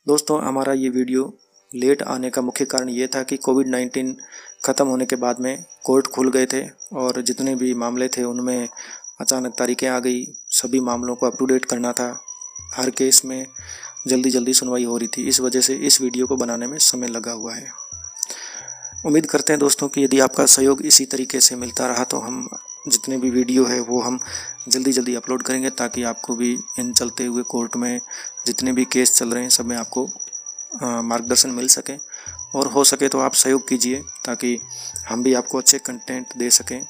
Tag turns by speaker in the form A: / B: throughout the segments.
A: दोस्तों, हमारा ये वीडियो लेट आने का मुख्य कारण ये था कि कोविड-19 ख़त्म होने के बाद में कोर्ट खुल गए थे और जितने भी मामले थे उनमें अचानक तारीखें आ गई। सभी मामलों को अप टू डेट करना था। हर केस में जल्दी सुनवाई हो रही थी। इस वजह से इस वीडियो को बनाने में समय लगा हुआ है। उम्मीद करते हैं दोस्तों कि यदि आपका सहयोग इसी तरीके से मिलता रहा तो हम जितने भी वीडियो है वो हम जल्दी अपलोड करेंगे, ताकि आपको भी इन चलते हुए कोर्ट में जितने भी केस चल रहे हैं सब में आपको मार्गदर्शन मिल सके। और हो सके तो आप सहयोग कीजिए ताकि हम भी आपको अच्छे कंटेंट दे सकें।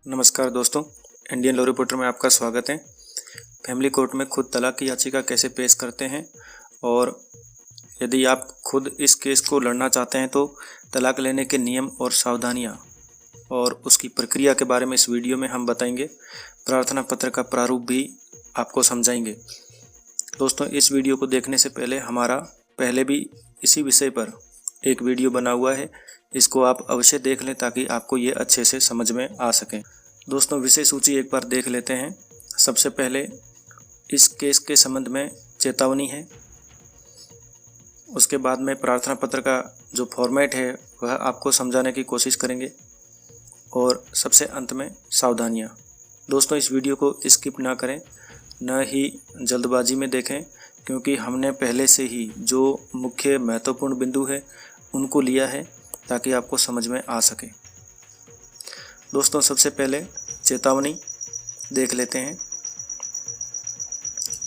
A: नमस्कार दोस्तों, इंडियन लॉ रिपोर्टर में आपका स्वागत है। फैमिली कोर्ट में खुद तलाक की याचिका कैसे पेश करते हैं और यदि आप खुद इस केस को लड़ना चाहते हैं तो तलाक लेने के नियम और सावधानियां और उसकी प्रक्रिया के बारे में इस वीडियो में हम बताएंगे। प्रार्थना पत्र का प्रारूप भी आपको समझाएंगे। दोस्तों, इस वीडियो को देखने से पहले हमारा पहले भी इसी विषय पर एक वीडियो बना हुआ है, इसको आप अवश्य देख लें ताकि आपको ये अच्छे से समझ में आ सके। दोस्तों, विषय सूची एक बार देख लेते हैं। सबसे पहले इस केस के संबंध में चेतावनी है, उसके बाद में प्रार्थना पत्र का जो फॉर्मेट है वह आपको समझाने की कोशिश करेंगे और सबसे अंत में सावधानियां। दोस्तों, इस वीडियो को स्किप ना करें, न ही जल्दबाजी में देखें, क्योंकि हमने पहले से ही जो मुख्य महत्वपूर्ण बिंदु है उनको लिया है ताकि आपको समझ में आ सके। दोस्तों, सबसे पहले चेतावनी देख लेते हैं।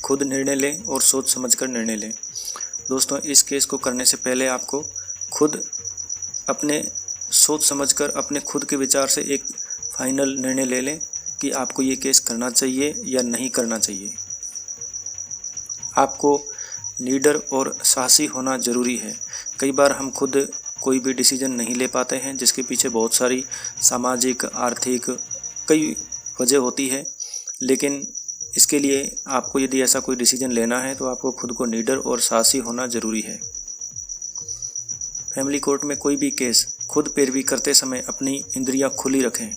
A: खुद निर्णय लें और सोच समझकर निर्णय लें। दोस्तों, इस केस को करने से पहले आपको खुद अपने सोच समझकर अपने खुद के विचार से एक फाइनल निर्णय ले लें कि आपको ये केस करना चाहिए या नहीं करना चाहिए। आपको लीडर और साहसी होना ज़रूरी है। कई बार हम खुद कोई भी डिसीजन नहीं ले पाते हैं, जिसके पीछे बहुत सारी सामाजिक, आर्थिक कई वजह होती है, लेकिन इसके लिए आपको यदि ऐसा कोई डिसीजन लेना है तो आपको खुद को लीडर और साहसी होना ज़रूरी है। फैमिली कोर्ट में कोई भी केस खुद पैरवी करते समय अपनी इंद्रियां खुली रखें,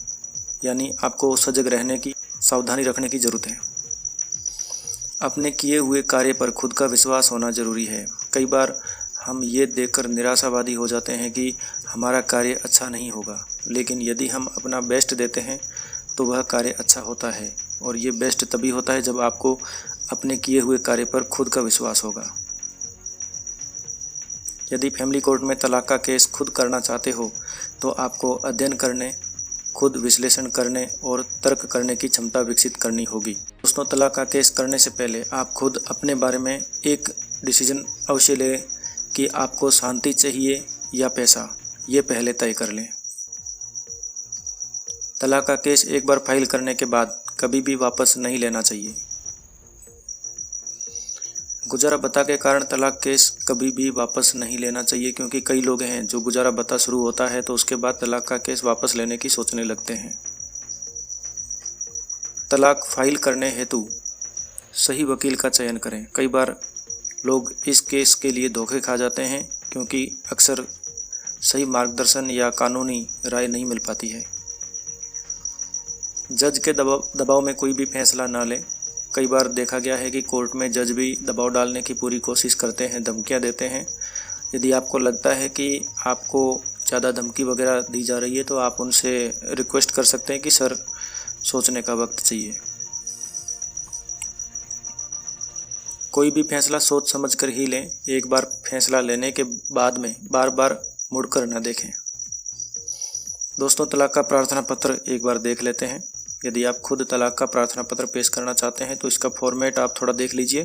A: यानी आपको सजग रहने की, सावधानी रखने की ज़रूरत है। अपने किए हुए कार्य पर खुद का विश्वास होना ज़रूरी है। कई बार हम ये देखकर निराशावादी हो जाते हैं कि हमारा कार्य अच्छा नहीं होगा, लेकिन यदि हम अपना बेस्ट देते हैं तो वह कार्य अच्छा होता है। और ये बेस्ट तभी होता है जब आपको अपने किए हुए कार्य पर खुद का विश्वास होगा। यदि फैमिली कोर्ट में तलाक का केस खुद करना चाहते हो तो आपको अध्ययन करने, खुद विश्लेषण करने और तर्क करने की क्षमता विकसित करनी होगी। दोस्तों, तलाक का केस करने से पहले आप खुद अपने बारे में एक डिसीजन अवश्य लें कि आपको शांति चाहिए या पैसा, ये पहले तय कर लें। तलाक का केस एक बार फाइल करने के बाद कभी भी वापस नहीं लेना चाहिए। गुजारा भत्ता के कारण तलाक केस कभी भी वापस नहीं लेना चाहिए, क्योंकि कई लोग हैं जो गुजारा भत्ता शुरू होता है तो उसके बाद तलाक का केस वापस लेने की सोचने लगते हैं। तलाक फाइल करने हेतु सही वकील का चयन करें। कई बार लोग इस केस के लिए धोखे खा जाते हैं, क्योंकि अक्सर सही मार्गदर्शन या कानूनी राय नहीं मिल पाती है। जज के दबाव में कोई भी फैसला ना लें। कई बार देखा गया है कि कोर्ट में जज भी दबाव डालने की पूरी कोशिश करते हैं, धमकियां देते हैं। यदि आपको लगता है कि आपको ज़्यादा धमकी वगैरह दी जा रही है तो आप उनसे रिक्वेस्ट कर सकते हैं कि सर, सोचने का वक्त चाहिए। कोई भी फैसला सोच समझ कर ही लें। एक बार फैसला लेने के बाद में बार बार मुड़कर न देखें। दोस्तों, तलाक का प्रार्थना पत्र एक बार देख लेते हैं। यदि आप खुद तलाक का प्रार्थना पत्र पेश करना चाहते हैं तो इसका फॉर्मेट आप थोड़ा देख लीजिए।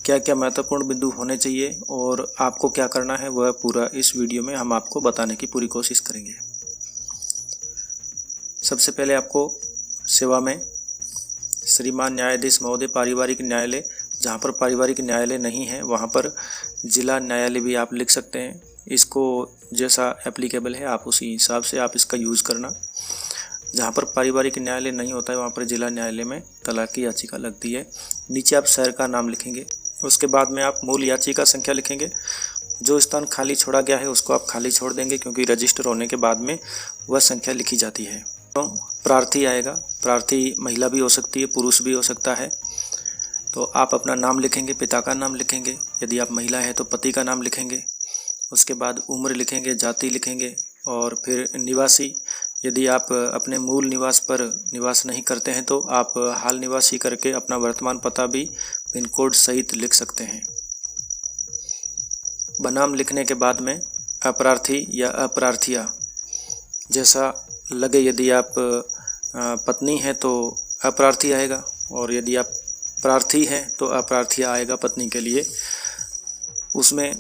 A: क्या क्या महत्वपूर्ण बिंदु होने चाहिए और आपको क्या करना है वह पूरा इस वीडियो में हम आपको बताने की पूरी कोशिश करेंगे। सबसे पहले आपको सेवा में श्रीमान न्यायाधीश महोदय, पारिवारिक न्यायालय, जहाँ पर पारिवारिक न्यायालय नहीं है वहाँ पर जिला न्यायालय भी आप लिख सकते हैं। इसको जैसा एप्लीकेबल है आप उसी हिसाब से आप इसका यूज़ करना। जहाँ पर पारिवारिक न्यायालय नहीं होता है वहाँ पर जिला न्यायालय में तलाक की याचिका लगती है। नीचे आप शहर का नाम लिखेंगे, उसके बाद में आप मूल याचिका संख्या लिखेंगे जो स्थान खाली छोड़ा गया है उसको आप खाली छोड़ देंगे, क्योंकि रजिस्टर होने के बाद में वह संख्या लिखी जाती है। तो प्रार्थी आएगा। प्रार्थी महिला भी हो सकती है, पुरुष भी हो सकता है। तो आप अपना नाम लिखेंगे, पिता का नाम लिखेंगे, यदि आप महिला है तो पति का नाम लिखेंगे। उसके बाद उम्र लिखेंगे, जाति लिखेंगे, और फिर निवासी, यदि आप अपने मूल निवास पर निवास नहीं करते हैं तो आप हाल निवासी करके अपना वर्तमान पता भी पिन कोड सहित लिख सकते हैं। बनाम लिखने के बाद में अप्रार्थी या अप्रार्थिया जैसा लगे, यदि आप पत्नी हैं तो अप्रार्थी आएगा, और यदि आप प्रार्थी हैं तो अप्रार्थिया आएगा पत्नी के लिए। उसमें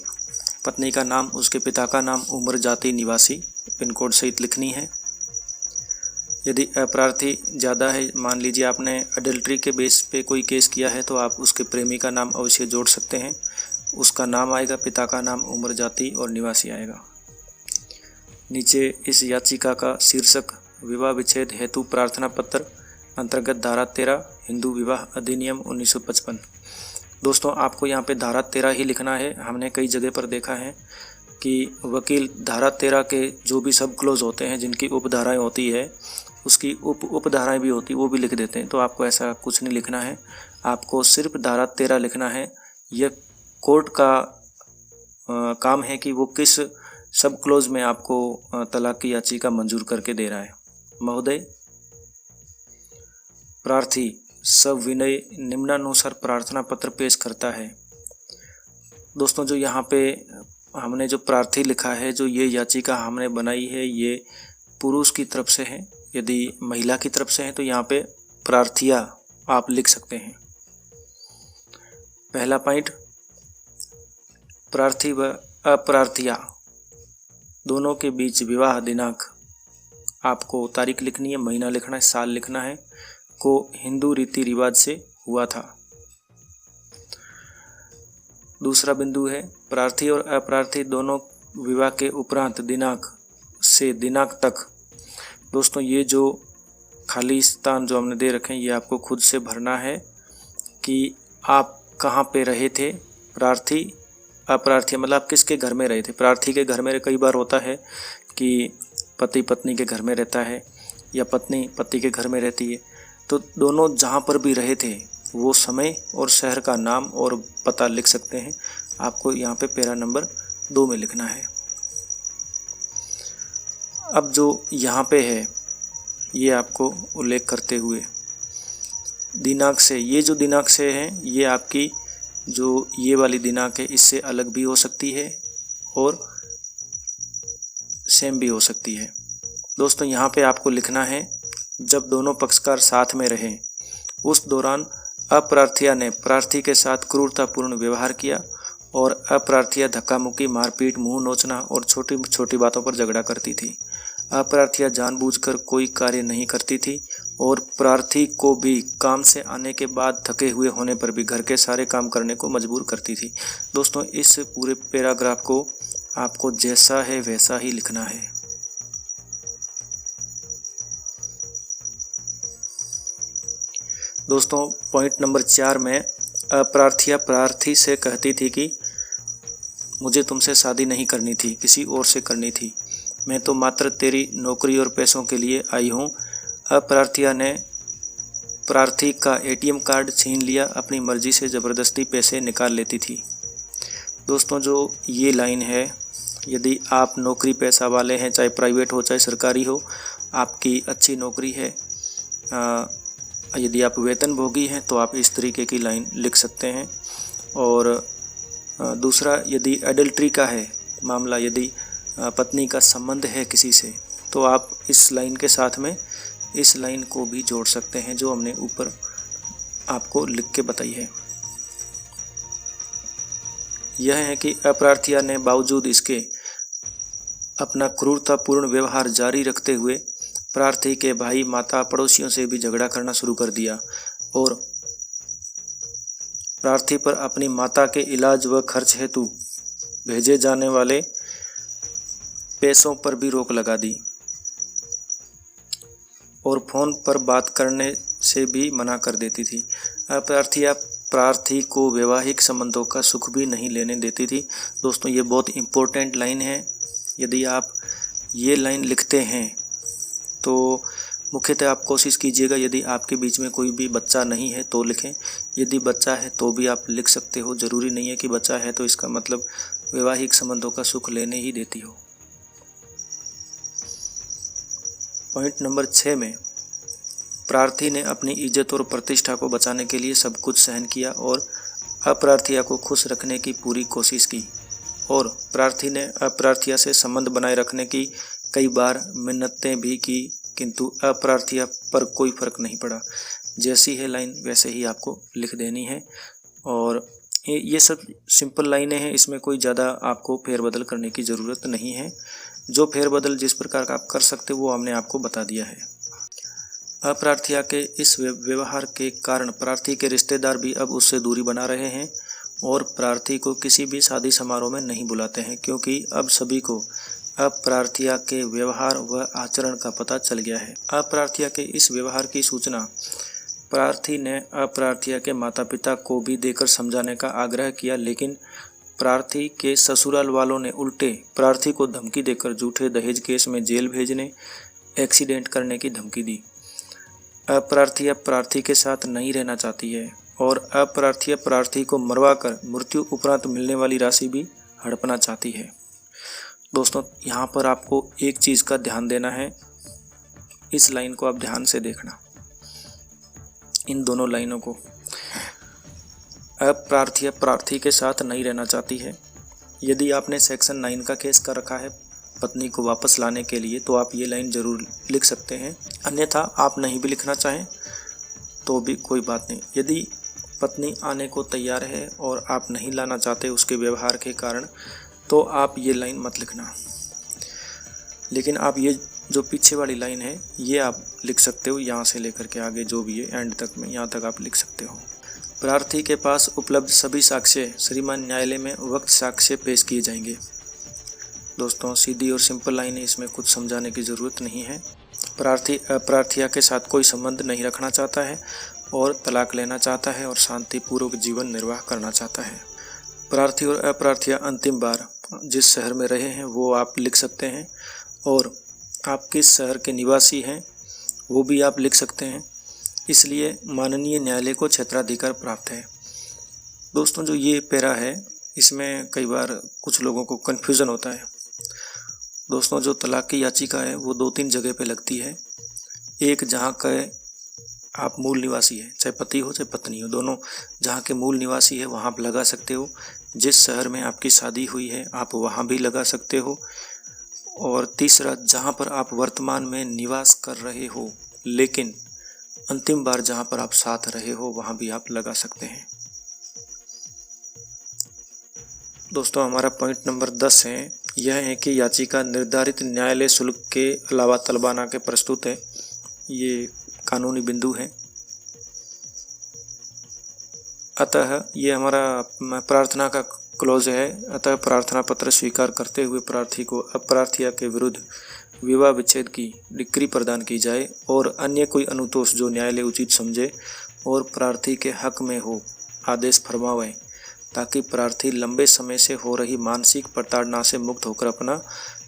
A: पत्नी का नाम, उसके पिता का नाम, उम्र, जाति, निवासी पिन कोड सहित लिखनी है। यदि अप्रार्थी ज़्यादा है, मान लीजिए आपने अडल्ट्री के बेस पे कोई केस किया है, तो आप उसके प्रेमी का नाम अवश्य जोड़ सकते हैं। उसका नाम आएगा, पिता का नाम, उम्र, जाति और निवासी आएगा। नीचे इस याचिका का शीर्षक विवाह विच्छेद हेतु प्रार्थना पत्र अंतर्गत धारा 13 हिंदू विवाह अधिनियम 1955। दोस्तों, आपको यहाँ पे धारा 13 ही लिखना है। हमने कई जगह पर देखा है कि वकील धारा 13 के जो भी सब क्लोज होते हैं, जिनकी उपधाराएं होती है, उसकी उपधाराएं भी होती, वो भी लिख देते हैं। तो आपको ऐसा कुछ नहीं लिखना है, आपको सिर्फ धारा 13 लिखना है। यह कोर्ट का काम है कि वो किस सब क्लोज में आपको तलाक की याचिका मंजूर करके दे रहा है। महोदय, प्रार्थी सविनय निम्नानुसार प्रार्थना पत्र पेश करता है। दोस्तों, जो यहाँ पे हमने जो प्रार्थी लिखा है, जो ये याचिका हमने बनाई है, ये पुरुष की तरफ से है। यदि महिला की तरफ से है तो यहाँ पे प्रार्थिया आप लिख सकते हैं। पहला पॉइंट, प्रार्थी व अप्रार्थिया दोनों के बीच विवाह दिनांक, आपको तारीख लिखनी है, महीना लिखना है, साल लिखना है, को हिंदू रीति रिवाज से हुआ था। दूसरा बिंदु है, प्रार्थी और अप्रार्थी दोनों विवाह के उपरांत दिनांक से दिनांक तक। दोस्तों, ये जो खाली स्थान जो हमने दे रखे हैं, ये आपको खुद से भरना है कि आप कहाँ पे रहे थे। प्रार्थी अप्रार्थी मतलब आप किसके घर में रहे थे। प्रार्थी के घर में कई बार होता है कि पति पत्नी के घर में रहता है या पत्नी पति के घर में रहती है, तो दोनों जहाँ पर भी रहे थे वो समय और शहर का नाम और पता लिख सकते हैं। आपको यहाँ पे पैरा नंबर 2 में लिखना है। अब जो यहाँ पे है, ये आपको उल्लेख करते हुए दिनांक से, ये जो दिनांक से है, ये आपकी जो ये वाली दिनांक है, इससे अलग भी हो सकती है और सेम भी हो सकती है। दोस्तों, यहाँ पे आपको लिखना है, जब दोनों पक्षकार साथ में रहें उस दौरान अप्रार्थिया ने प्रार्थी के साथ क्रूरतापूर्ण व्यवहार किया और अप्रार्थिया धक्का मुक्की, मारपीट, मुंह नोचना और छोटी छोटी बातों पर झगड़ा करती थी। अप्रार्थिया जानबूझकर कोई कार्य नहीं करती थी और प्रार्थी को भी काम से आने के बाद थके हुए होने पर भी घर के सारे काम करने को मजबूर करती थी। दोस्तों, इस पूरे पैराग्राफ को आपको जैसा है वैसा ही लिखना है। दोस्तों, पॉइंट नंबर 4 में अप्रार्थिया प्रार्थी से कहती थी कि मुझे तुमसे शादी नहीं करनी थी, किसी और से करनी थी। मैं तो मात्र तेरी नौकरी और पैसों के लिए आई हूँ। अप्रार्थिया ने प्रार्थी का ATM कार्ड छीन लिया, अपनी मर्जी से ज़बरदस्ती पैसे निकाल लेती थी। दोस्तों, जो ये लाइन है, यदि आप नौकरी पैसा वाले हैं, चाहे प्राइवेट हो चाहे सरकारी हो, आपकी अच्छी नौकरी है, यदि आप वेतनभोगी हैं तो आप इस तरीके की लाइन लिख सकते हैं। और दूसरा, यदि एडल्ट्री का है मामला, यदि पत्नी का संबंध है किसी से, तो आप इस लाइन के साथ में इस लाइन को भी जोड़ सकते हैं जो हमने ऊपर आपको लिख के बताई है। यह है कि अप्रार्थिया ने बावजूद इसके अपना क्रूरतापूर्ण व्यवहार जारी रखते हुए प्रार्थी के भाई, माता, पड़ोसियों से भी झगड़ा करना शुरू कर दिया और प्रार्थी पर अपनी माता के इलाज व खर्च हेतु भेजे जाने वाले पैसों पर भी रोक लगा दी और फोन पर बात करने से भी मना कर देती थी। अप्रार्थिया प्रार्थी को वैवाहिक संबंधों का सुख भी नहीं लेने देती थी। दोस्तों ये बहुत इम्पोर्टेंट लाइन है। यदि आप ये लाइन लिखते हैं तो मुख्यतः आप कोशिश कीजिएगा, यदि आपके बीच में कोई भी बच्चा नहीं है तो लिखें, यदि बच्चा है तो भी आप लिख सकते हो। ज़रूरी नहीं है कि बच्चा है तो इसका मतलब वैवाहिक संबंधों का सुख लेने ही देती हो। पॉइंट नंबर 6 में प्रार्थी ने अपनी इज्जत और प्रतिष्ठा को बचाने के लिए सब कुछ सहन किया और अप्रार्थिया को खुश रखने की पूरी कोशिश की, और प्रार्थी ने अप्रार्थिया से संबंध बनाए रखने की कई बार मिन्नतें भी की, किंतु अप्रार्थिया पर कोई फर्क नहीं पड़ा। जैसी है लाइन वैसे ही आपको लिख देनी है, और ये सब सिंपल लाइनें हैं, इसमें कोई ज़्यादा आपको फेरबदल करने की ज़रूरत नहीं है। जो फेरबदल जिस प्रकार का आप कर सकते हो वो हमने आपको बता दिया है। अप्रार्थिया के इस व्यवहार के कारण प्रार्थी के रिश्तेदार भी अब उससे दूरी बना रहे हैं और प्रार्थी को किसी भी शादी समारोह में नहीं बुलाते हैं, क्योंकि अब सभी को अप्रार्थिया के व्यवहार व आचरण का पता चल गया है। अप्रार्थिया के इस व्यवहार की सूचना प्रार्थी ने अप्रार्थिया के माता पिता को भी देकर समझाने का आग्रह किया, लेकिन प्रार्थी के ससुराल वालों ने उल्टे प्रार्थी को धमकी देकर झूठे दहेज केस में जेल भेजने, एक्सीडेंट करने की धमकी दी। अप्रार्थिया प्रार्थी के साथ नहीं रहना चाहती है और अप्रार्थिया प्रार्थी को मरवाकर मृत्यु उपरांत मिलने वाली राशि भी हड़पना चाहती है। दोस्तों यहाँ पर आपको एक चीज़ का ध्यान देना है, इस लाइन को आप ध्यान से देखना, इन दोनों लाइनों को। अप्रार्थिया प्रार्थी के साथ नहीं रहना चाहती है। यदि आपने सेक्शन 9 का केस कर रखा है पत्नी को वापस लाने के लिए तो आप ये लाइन ज़रूर लिख सकते हैं, अन्यथा आप नहीं भी लिखना चाहें तो भी कोई बात नहीं। यदि पत्नी आने को तैयार है और आप नहीं लाना चाहते उसके व्यवहार के कारण तो आप ये लाइन मत लिखना, लेकिन आप ये जो पीछे वाली लाइन है ये आप लिख सकते हो, यहाँ से लेकर के आगे जो भी है एंड तक में, यहाँ तक आप लिख सकते हो। प्रार्थी के पास उपलब्ध सभी साक्ष्य श्रीमान न्यायालय में वक्त साक्ष्य पेश किए जाएंगे। दोस्तों सीधी और सिंपल लाइन है, इसमें कुछ समझाने की ज़रूरत नहीं है। प्रार्थी अप्रार्थिया के साथ कोई संबंध नहीं रखना चाहता है और तलाक लेना चाहता है और शांतिपूर्वक जीवन निर्वाह करना चाहता है। प्रार्थी और अप्रार्थिया अंतिम बार जिस शहर में रहे हैं वो आप लिख सकते हैं, और आप किस शहर के निवासी हैं वो भी आप लिख सकते हैं। इसलिए माननीय न्यायालय को क्षेत्राधिकार प्राप्त है। दोस्तों जो ये पैरा है इसमें कई बार कुछ लोगों को कन्फ्यूज़न होता है। दोस्तों जो तलाक की याचिका है वो 2-3 जगह पे लगती है। एक जहाँ का आप मूल निवासी है, चाहे पति हो चाहे पत्नी हो, दोनों जहाँ के मूल निवासी है वहाँ आप लगा सकते हो। जिस शहर में आपकी शादी हुई है आप वहाँ भी लगा सकते हो। और तीसरा, जहाँ पर आप वर्तमान में निवास कर रहे हो लेकिन अंतिम बार जहाँ पर आप साथ रहे हो वहाँ भी आप लगा सकते हैं। दोस्तों हमारा पॉइंट नंबर 10 है, यह है कि याचिका निर्धारित न्यायालय शुल्क के अलावा तलबाना के प्रस्तुत है। ये कानूनी बिंदु है। अतः ये हमारा प्रार्थना का क्लोज है। अतः प्रार्थना पत्र स्वीकार करते हुए प्रार्थी को अप्रार्थिया के विरुद्ध विवाह विच्छेद की डिक्री प्रदान की जाए और अन्य कोई अनुतोष जो न्यायालय उचित समझे और प्रार्थी के हक में हो आदेश फरमावे, ताकि प्रार्थी लंबे समय से हो रही मानसिक प्रताड़ना से मुक्त होकर अपना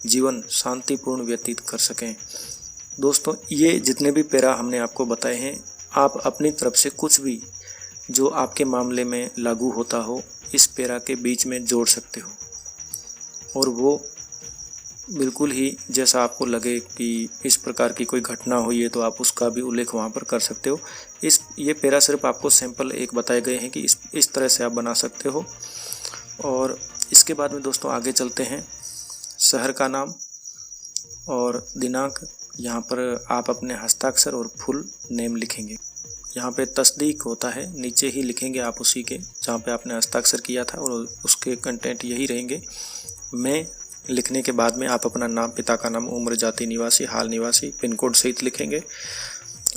A: जीवन शांतिपूर्ण व्यतीत कर सकें। दोस्तों ये जितने भी पैरा हमने आपको बताए हैं, आप अपनी तरफ से कुछ भी जो आपके मामले में लागू होता हो इस पैरा के बीच में जोड़ सकते हो, और वो बिल्कुल ही जैसा आपको लगे कि इस प्रकार की कोई घटना हुई है तो आप उसका भी उल्लेख वहाँ पर कर सकते हो। ये पैरा सिर्फ आपको सैंपल एक बताए गए हैं कि इस तरह से आप बना सकते हो। और इसके बाद में दोस्तों आगे चलते हैं। शहर का नाम और दिनांक, यहाँ पर आप अपने हस्ताक्षर और फुल नेम लिखेंगे। यहाँ पे तस्दीक होता है, नीचे ही लिखेंगे आप उसी के जहाँ पे आपने हस्ताक्षर किया था, और उसके कंटेंट यही रहेंगे। मैं लिखने के बाद में आप अपना नाम, पिता का नाम, उम्र, जाति, निवासी, हाल निवासी, पिन कोड सहित लिखेंगे।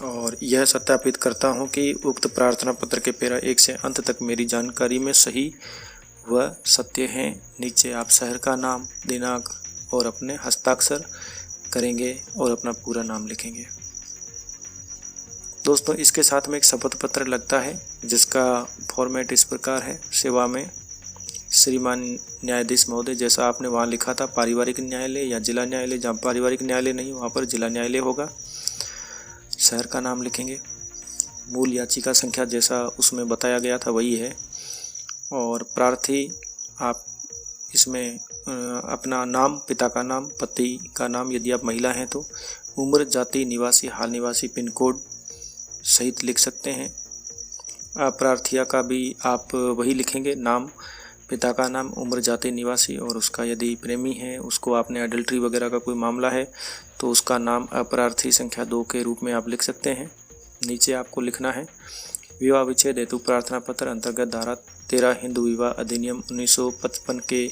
A: और यह सत्यापित करता हूँ कि उक्त प्रार्थना पत्र के पैरा 1 से अंत तक मेरी जानकारी में सही व सत्य हैं। नीचे आप शहर का नाम, दिनांक और अपने हस्ताक्षर करेंगे और अपना पूरा नाम लिखेंगे। दोस्तों इसके साथ में एक शपथ पत्र लगता है जिसका फॉर्मेट इस प्रकार है। सेवा में श्रीमान न्यायाधीश महोदय, जैसा आपने वहाँ लिखा था पारिवारिक न्यायालय या जिला न्यायालय, जहाँ पारिवारिक न्यायालय नहीं वहाँ पर जिला न्यायालय होगा। शहर का नाम लिखेंगे। मूल याचिका संख्या जैसा उसमें बताया गया था वही है। और प्रार्थी आप इसमें अपना नाम, पिता का नाम, पति का नाम यदि आप महिला हैं तो, उम्र, जाति, निवासी, हाल निवासी, पिन कोड सहित लिख सकते हैं। प्रार्थिया का भी आप वही लिखेंगे, नाम, पिता का नाम, उम्र, जाति, निवासी, और उसका यदि प्रेमी है, उसको आपने अडल्ट्री वगैरह का कोई मामला है तो उसका नाम अपरार्थी संख्या 2 के रूप में आप लिख सकते हैं। नीचे आपको लिखना है विवाह विच्छेद हेतु प्रार्थना पत्र अंतर्गत धारा 13 हिंदू विवाह अधिनियम 1955 के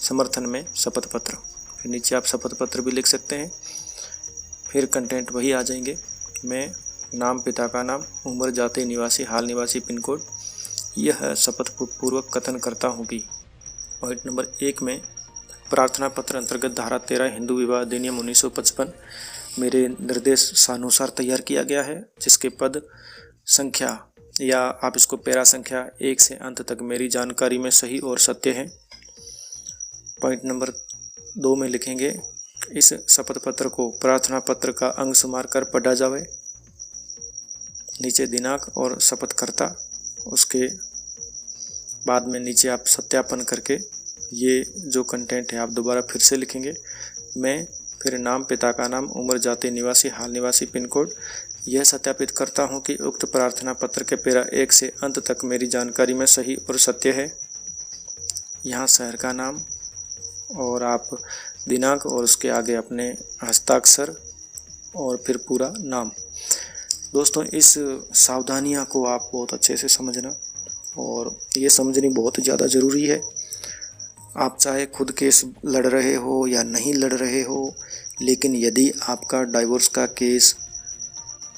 A: समर्थन में शपथ पत्र। फिर नीचे आप शपथ पत्र भी लिख सकते हैं। फिर कंटेंट वही आ जाएंगे। मैं नाम, पिता का नाम, उम्र, जाति, निवासी, हाल निवासी, पिन कोड यह शपथ पूर्वक कथन करता हूँ कि पॉइंट नंबर 1 में प्रार्थना पत्र अंतर्गत धारा 13 हिंदू विवाह अधिनियम 1955 मेरे निर्देशानुसार तैयार किया गया है, जिसके पद संख्या या आप इसको पैरा संख्या 1 से अंत तक मेरी जानकारी में सही और सत्य है। पॉइंट नंबर 2 में लिखेंगे इस शपथ पत्र को प्रार्थना पत्र का अंग शुमार कर पढ़ा जावे। नीचे दिनांक और शपथकर्ता, उसके बाद में नीचे आप सत्यापन करके ये जो कंटेंट है आप दोबारा फिर से लिखेंगे। मैं फिर नाम, पिता का नाम, उम्र, जाति, निवासी, हाल निवासी, पिन कोड यह सत्यापित करता हूं कि उक्त प्रार्थना पत्र के पैरा 1 से अंत तक मेरी जानकारी में सही और सत्य है। यहाँ शहर का नाम और आप दिनांक और उसके आगे अपने हस्ताक्षर और फिर पूरा नाम। दोस्तों इस सावधानियां को आप बहुत अच्छे से समझना, और ये समझनी बहुत ज़्यादा ज़रूरी है। आप चाहे खुद केस लड़ रहे हो या नहीं लड़ रहे हो, लेकिन यदि आपका डाइवोर्स का केस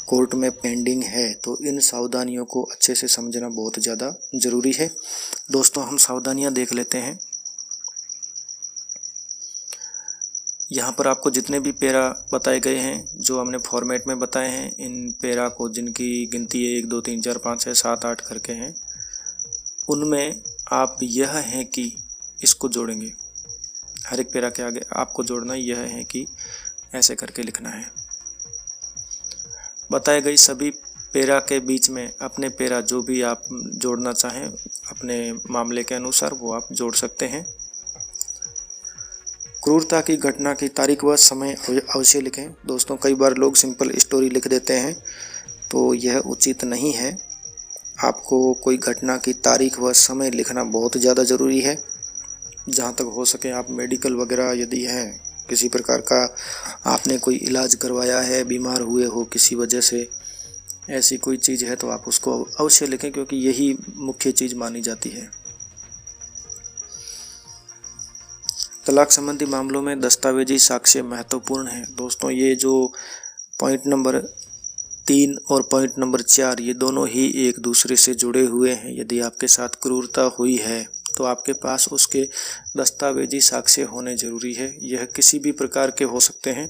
A: कोर्ट में पेंडिंग है तो इन सावधानियों को अच्छे से समझना बहुत ज़्यादा ज़रूरी है। दोस्तों हम सावधानियां देख लेते हैं। यहाँ पर आपको जितने भी पैरा बताए गए हैं जो हमने फॉर्मेट में बताए हैं, इन पैरा को जिनकी गिनती 1 2 3 4 5 6 7 8 करके हैं, उनमें आप यह है कि इसको जोड़ेंगे। हर एक पैरा के आगे आपको जोड़ना यह है कि ऐसे करके लिखना है। बताए गई सभी पैरा के बीच में अपने पैरा जो भी आप जोड़ना चाहें अपने मामले के अनुसार वो आप जोड़ सकते हैं। क्रूरता की घटना की तारीख व समय अवश्य लिखें। दोस्तों कई बार लोग सिंपल स्टोरी लिख देते हैं, तो यह उचित नहीं है। आपको कोई घटना की तारीख व समय लिखना बहुत ज़्यादा ज़रूरी है। जहाँ तक हो सके आप मेडिकल वगैरह यदि है, किसी प्रकार का आपने कोई इलाज करवाया है, बीमार हुए हो किसी वजह से, ऐसी कोई चीज़ है तो आप उसको अवश्य लिखें, क्योंकि यही मुख्य चीज़ मानी जाती है। तलाक संबंधी मामलों में दस्तावेजी साक्ष्य महत्वपूर्ण है। दोस्तों ये जो पॉइंट नंबर 3 और पॉइंट नंबर 4 ये दोनों ही एक दूसरे से जुड़े हुए हैं। यदि आपके साथ क्रूरता हुई है तो आपके पास उसके दस्तावेजी साक्ष्य होने जरूरी है। यह किसी भी प्रकार के हो सकते हैं।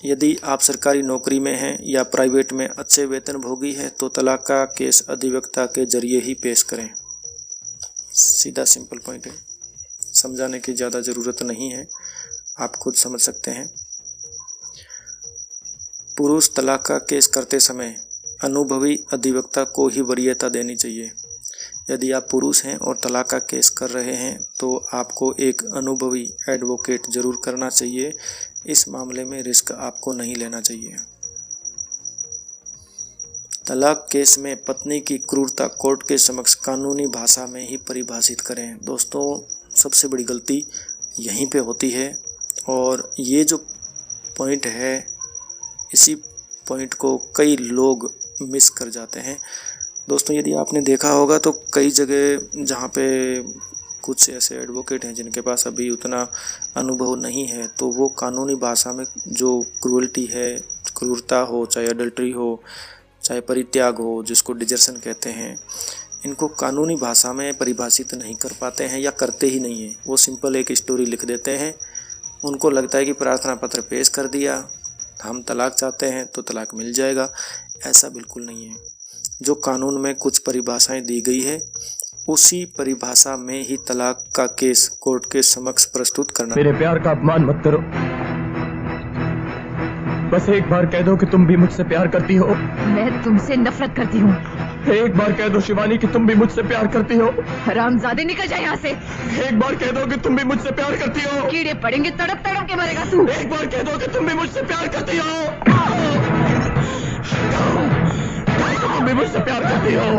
A: यदि आप सरकारी नौकरी में हैं या प्राइवेट में अच्छे वेतन भोगी है तो तलाक का केस अधिवक्ता के जरिए ही पेश करें। सीधा सिंपल पॉइंट है, समझाने की ज़्यादा ज़रूरत नहीं है, आप खुद समझ सकते हैं। पुरुष तलाक का केस करते समय अनुभवी अधिवक्ता को ही वरीयता देनी चाहिए। यदि आप पुरुष हैं और तलाक का केस कर रहे हैं तो आपको एक अनुभवी एडवोकेट जरूर करना चाहिए। इस मामले में रिस्क आपको नहीं लेना चाहिए। तलाक केस में पत्नी की क्रूरता कोर्ट के समक्ष कानूनी भाषा में ही परिभाषित करें। दोस्तों सबसे बड़ी गलती यहीं पे होती है, और ये जो पॉइंट है इसी पॉइंट को कई लोग मिस कर जाते हैं। दोस्तों यदि आपने देखा होगा तो कई जगह जहाँ पे कुछ ऐसे एडवोकेट हैं जिनके पास अभी उतना अनुभव नहीं है, तो वो कानूनी भाषा में जो क्रूअल्टी है, क्रूरता हो, चाहे अडल्ट्री हो, चाहे परित्याग हो, जिसको डिजर्शन कहते हैं, इनको कानूनी भाषा में परिभाषित नहीं कर पाते हैं या करते ही नहीं हैं। वो सिंपल एक स्टोरी लिख देते हैं। उनको लगता है कि प्रार्थना पत्र पेश कर दिया, हम तलाक चाहते हैं तो तलाक मिल जाएगा, ऐसा बिल्कुल नहीं है। जो कानून में कुछ परिभाषाएं दी गई है उसी परिभाषा में ही तलाक का केस कोर्ट के समक्ष प्रस्तुत करना।
B: मेरे प्यार का अपमान मत करो, बस एक बार कह दो कि तुम भी मुझसे प्यार करती हो।
C: मैं तुमसे नफरत करती हूँ।
B: एक बार कह दो शिवानी कि तुम भी मुझसे प्यार करती हो।
C: हरामजादे निकल जाए यहाँ से।
B: एक बार कह दो कि तुम भी मुझसे प्यार करती हो।
C: कीड़े पड़ेंगे, तड़प तड़प के मरेगा तू।
B: एक बार कह दो कि तुम भी मुझसे प्यार करती हो। तुम भी मुझसे प्यार करती हो।